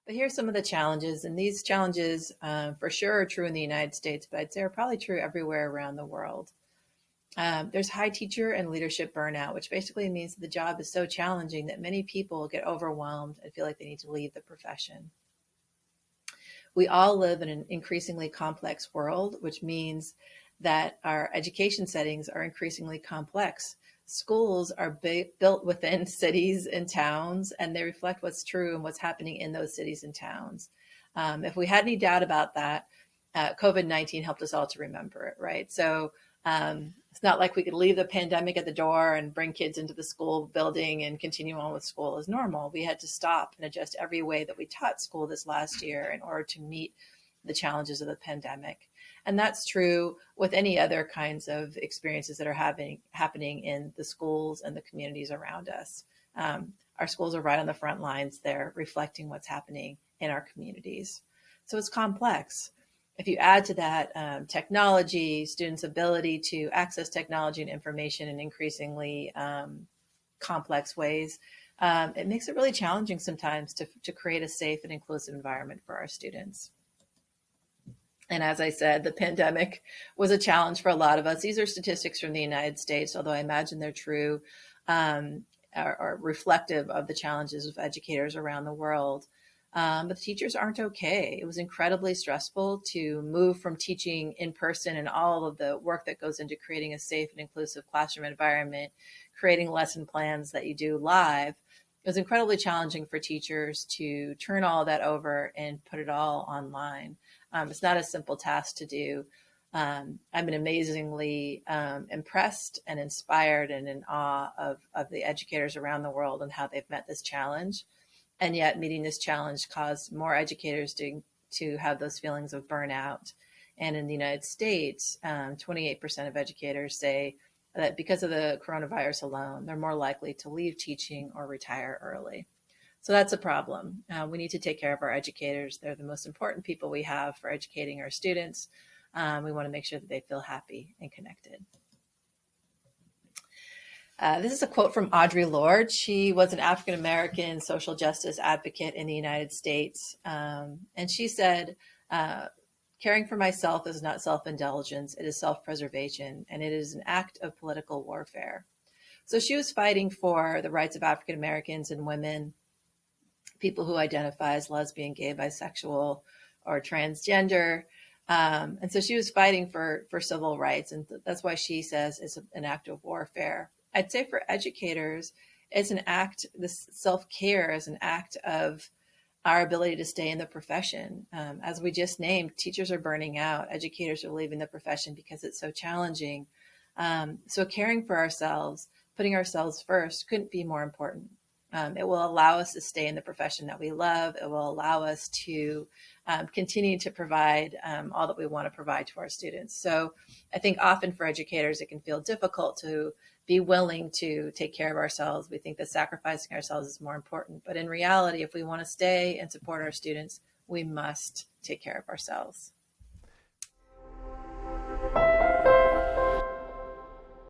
But here's some of the challenges, and these challenges for sure are true in the United States, but I'd say are probably true everywhere around the world. There's high teacher and leadership burnout, which basically means that the job is so challenging that many people get overwhelmed and feel like they need to leave the profession. We all live in an increasingly complex world, which means that our education settings are increasingly complex. Schools are built within cities and towns, and they reflect what's true and what's happening in those cities and towns. If we had any doubt about that, COVID-19 helped us all to remember it, right? So it's not like we could leave the pandemic at the door and bring kids into the school building and continue on with school as normal. We had to stop and adjust every way that we taught school this last year in order to meet the challenges of the pandemic. And that's true with any other kinds of experiences that are happening in the schools and the communities around us. Our schools are right on the front lines. They're reflecting what's happening in our communities. So it's complex. If you add to that technology, students' ability to access technology and information in increasingly complex ways, it makes it really challenging sometimes to create a safe and inclusive environment for our students. And as I said, the pandemic was a challenge for a lot of us. These are statistics from the United States, although I imagine they're true or reflective of the challenges of educators around the world. But the teachers aren't okay. It was incredibly stressful to move from teaching in person and all of the work that goes into creating a safe and inclusive classroom environment, creating lesson plans that you do live. It was incredibly challenging for teachers to turn all that over and put it all online. It's not a simple task to do. I've been amazingly impressed and inspired and in awe of the educators around the world and how they've met this challenge. And yet meeting this challenge caused more educators to have those feelings of burnout. And in the United States, 28% of educators say that because of the coronavirus alone, they're more likely to leave teaching or retire early. So that's a problem. We need to take care of our educators. They're the most important people we have for educating our students. We want to make sure that they feel happy and connected. This is a quote from Audre Lorde. She was an African-American social justice advocate in the United States. And she said, caring for myself is not self-indulgence, it is self-preservation, and it is an act of political warfare. So she was fighting for the rights of African-Americans and women, people who identify as lesbian, gay, bisexual, or transgender. And so she was fighting for civil rights. And that's why she says it's an act of warfare. I'd say for educators, it's an act, this self-care is an act of our ability to stay in the profession. As we just named, teachers are burning out, educators are leaving the profession because it's so challenging. So caring for ourselves, putting ourselves first couldn't be more important. It will allow us to stay in the profession that we love. It will allow us to continue to provide all that we want to provide to our students. So I think often for educators, it can feel difficult to be willing to take care of ourselves. We think that sacrificing ourselves is more important. But in reality, if we want to stay and support our students, we must take care of ourselves.